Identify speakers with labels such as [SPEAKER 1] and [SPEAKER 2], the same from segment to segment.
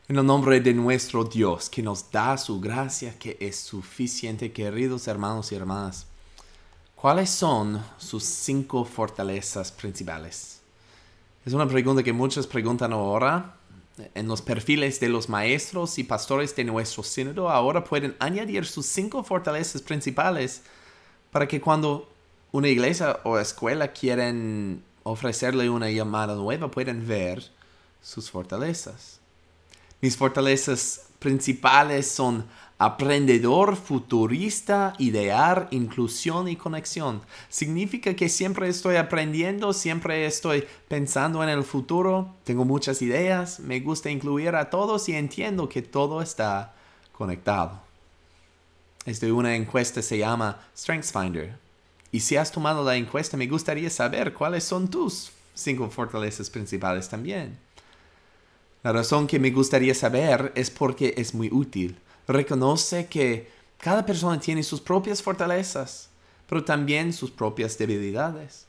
[SPEAKER 1] En el nombre de nuestro Dios, que nos da su gracia, que es suficiente, queridos hermanos y hermanas, ¿cuáles son sus 5 fortalezas principales? Es una pregunta que muchos preguntan ahora. En los perfiles de los maestros y pastores de nuestro sínodo ahora pueden añadir sus 5 fortalezas principales para que cuando una iglesia o escuela quieren ofrecerle una llamada nueva pueden ver sus fortalezas. Mis fortalezas principales son aprendedor, futurista, idear, inclusión y conexión. Significa que siempre estoy aprendiendo, siempre estoy pensando en el futuro, tengo muchas ideas, me gusta incluir a todos y entiendo que todo está conectado. Una encuesta se llama StrengthsFinder. Y si has tomado la encuesta, me gustaría saber cuáles son tus 5 fortalezas principales también. La razón que me gustaría saber es porque es muy útil. Reconoce que cada persona tiene sus propias fortalezas, pero también sus propias debilidades.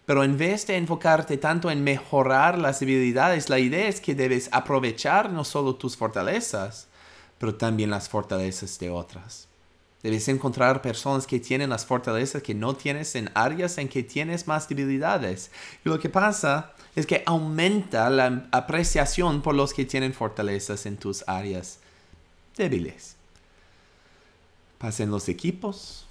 [SPEAKER 1] Pero en vez de enfocarte tanto en mejorar las debilidades, la idea es que debes aprovechar no solo tus fortalezas, pero también las fortalezas de otras. Debes encontrar personas que tienen las fortalezas que no tienes en áreas en que tienes más debilidades. Y lo que pasa es que aumenta la apreciación por los que tienen fortalezas en tus áreas débiles. Pasa en los equipos,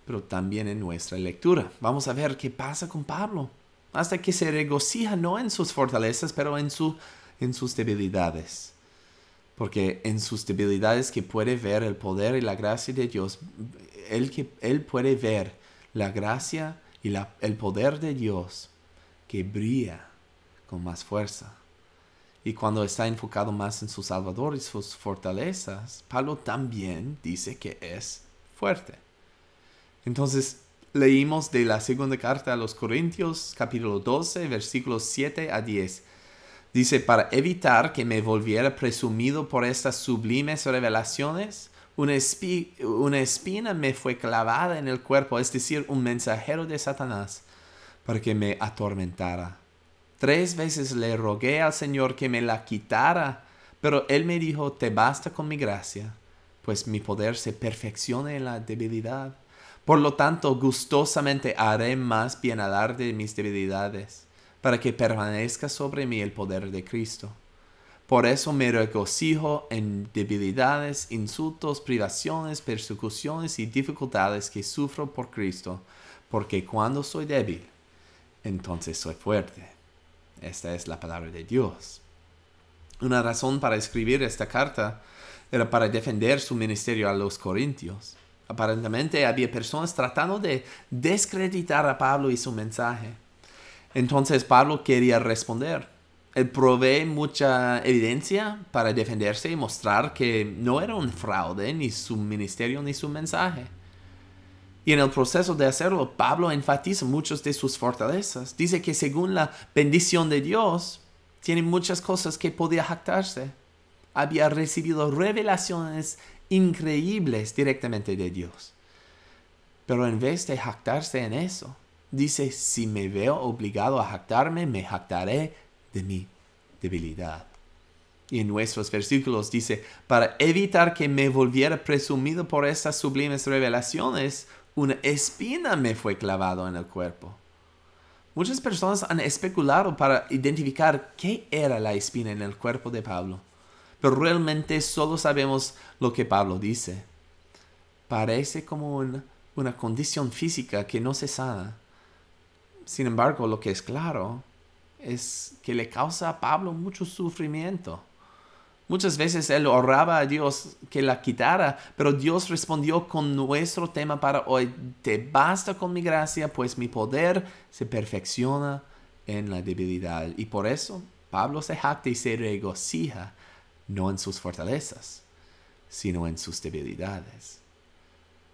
[SPEAKER 1] pero también en nuestra lectura. Vamos a ver qué pasa con Pablo, hasta que se regocija no en sus fortalezas, pero en sus debilidades. Porque en sus debilidades que puede ver el poder y la gracia de Dios, él puede ver la gracia y el poder de Dios que brilla con más fuerza. Y cuando está enfocado más en su Salvador y sus fortalezas, Pablo también dice que es fuerte. Entonces, leímos de la segunda carta a los Corintios, capítulo 12, versículos 7 a 10. Dice, para evitar que me volviera presumido por estas sublimes revelaciones, una espina me fue clavada en el cuerpo, es decir, un mensajero de Satanás, para que me atormentara. 3 veces le rogué al Señor que me la quitara, pero Él me dijo, te basta con mi gracia, pues mi poder se perfecciona en la debilidad. Por lo tanto, gustosamente haré más bien alarde de mis debilidades, para que permanezca sobre mí el poder de Cristo. Por eso me regocijo en debilidades, insultos, privaciones, persecuciones y dificultades que sufro por Cristo, porque cuando soy débil, entonces soy fuerte. Esta es la palabra de Dios. Una razón para escribir esta carta era para defender su ministerio a los corintios. Aparentemente había personas tratando de desacreditar a Pablo y su mensaje. Entonces Pablo quería responder. Él provee mucha evidencia para defenderse y mostrar que no era un fraude ni su ministerio ni su mensaje. Y en el proceso de hacerlo, Pablo enfatiza muchas de sus fortalezas. Dice que según la bendición de Dios, tiene muchas cosas que podía jactarse. Había recibido revelaciones increíbles directamente de Dios. Pero en vez de jactarse en eso, dice, si me veo obligado a jactarme, me jactaré de mi debilidad. Y en nuestros versículos dice, para evitar que me volviera presumido por estas sublimes revelaciones, una espina me fue clavado en el cuerpo. Muchas personas han especulado para identificar qué era la espina en el cuerpo de Pablo, pero realmente solo sabemos lo que Pablo dice. Parece como una condición física que no se sana. Sin embargo, lo que es claro es que le causa a Pablo mucho sufrimiento. Muchas veces él oraba a Dios que la quitara, pero Dios respondió con nuestro tema para hoy, te basta con mi gracia, pues mi poder se perfecciona en la debilidad. Y por eso Pablo se jacta y se regocija, no en sus fortalezas, sino en sus debilidades.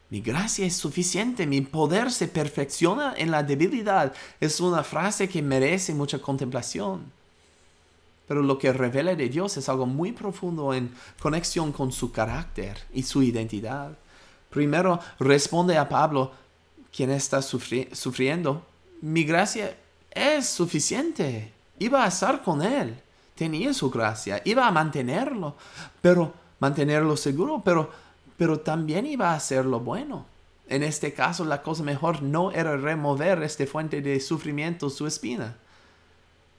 [SPEAKER 1] Mi gracia es suficiente, mi poder se perfecciona en la debilidad. Es una frase que merece mucha contemplación. Pero lo que revela de Dios es algo muy profundo en conexión con su carácter y su identidad. Primero responde a Pablo, quien está sufriendo, mi gracia es suficiente. Iba a estar con él. tenía su gracia, iba a mantenerlo seguro, pero también iba a hacerlo bueno. En este caso, la cosa mejor no era remover esta fuente de sufrimiento, su espina.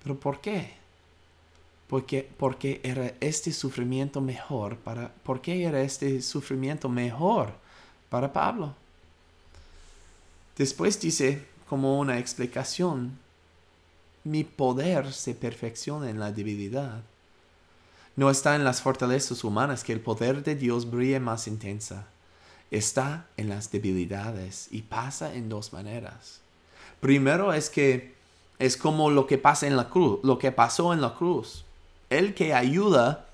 [SPEAKER 1] ¿Pero por qué? Porque era este sufrimiento mejor ¿por qué era este sufrimiento mejor para Pablo? Después dice, como una explicación, mi poder se perfecciona en la debilidad. No está en las fortalezas humanas que el poder de Dios brille más intensa. Está en las debilidades y pasa en dos maneras. Primero es que es como lo que pasa en la cruz, lo que pasó en la cruz. El que ayuda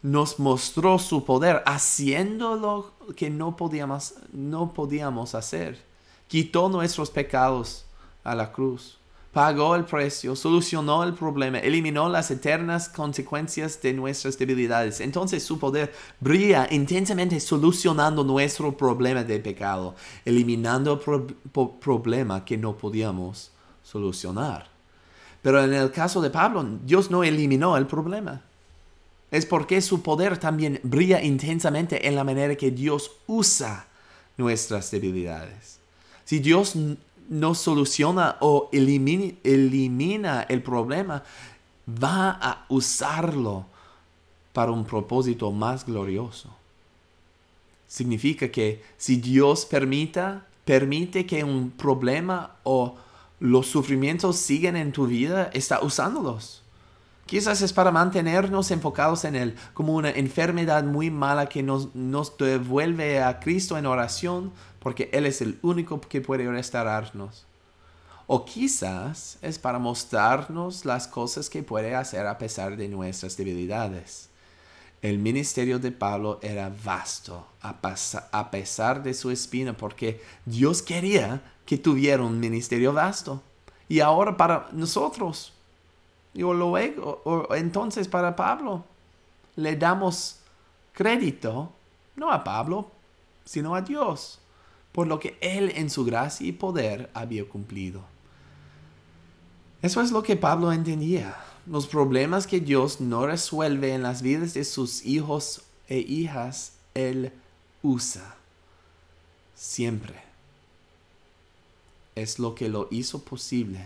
[SPEAKER 1] nos mostró su poder haciendo lo que no podíamos hacer. Quitó nuestros pecados a la cruz. Pagó el precio, solucionó el problema, eliminó las eternas consecuencias de nuestras debilidades. Entonces su poder brilla intensamente solucionando nuestro problema de pecado, eliminando el problema que no podíamos solucionar. Pero en el caso de Pablo, Dios no eliminó el problema. Es porque su poder también brilla intensamente en la manera que Dios usa nuestras debilidades. Si Dios no soluciona o elimina el problema, va a usarlo para un propósito más glorioso. Significa que si Dios permite que un problema o los sufrimientos sigan en tu vida, está usándolos. Quizás es para mantenernos enfocados en Él, como una enfermedad muy mala que nos devuelve a Cristo en oración, porque Él es el único que puede restaurarnos. O quizás es para mostrarnos las cosas que puede hacer a pesar de nuestras debilidades. El ministerio de Pablo era vasto, a pesar de su espina, porque Dios quería que tuviera un ministerio vasto. Y ahora para nosotros, entonces para Pablo, le damos crédito, no a Pablo, sino a Dios, por lo que Él en su gracia y poder había cumplido. Eso es lo que Pablo entendía. Los problemas que Dios no resuelve en las vidas de sus hijos e hijas, Él usa. Siempre. Es lo que lo hizo posible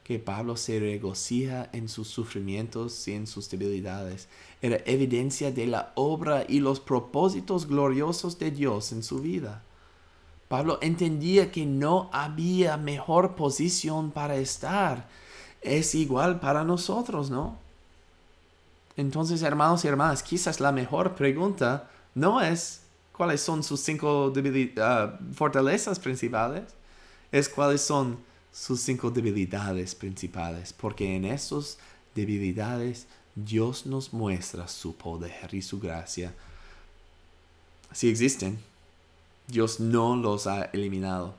[SPEAKER 1] que Pablo se regocija en sus sufrimientos y en sus debilidades. Era evidencia de la obra y los propósitos gloriosos de Dios en su vida. Pablo entendía que no había mejor posición para estar. Es igual para nosotros, ¿no? Entonces, hermanos y hermanas, quizás la mejor pregunta no es cuáles son sus 5 fortalezas principales, es cuáles son sus 5 debilidades principales, porque en esas debilidades Dios nos muestra su poder y su gracia. Si existen, Dios no los ha eliminado,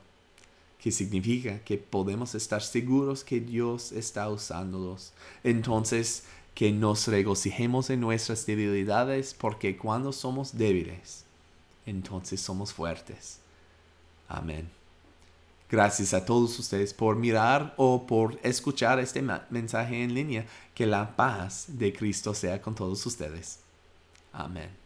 [SPEAKER 1] que significa que podemos estar seguros que Dios está usándolos. Entonces, que nos regocijemos en nuestras debilidades, porque cuando somos débiles, entonces somos fuertes. Amén. Gracias a todos ustedes por mirar o por escuchar este mensaje en línea. Que la paz de Cristo sea con todos ustedes. Amén.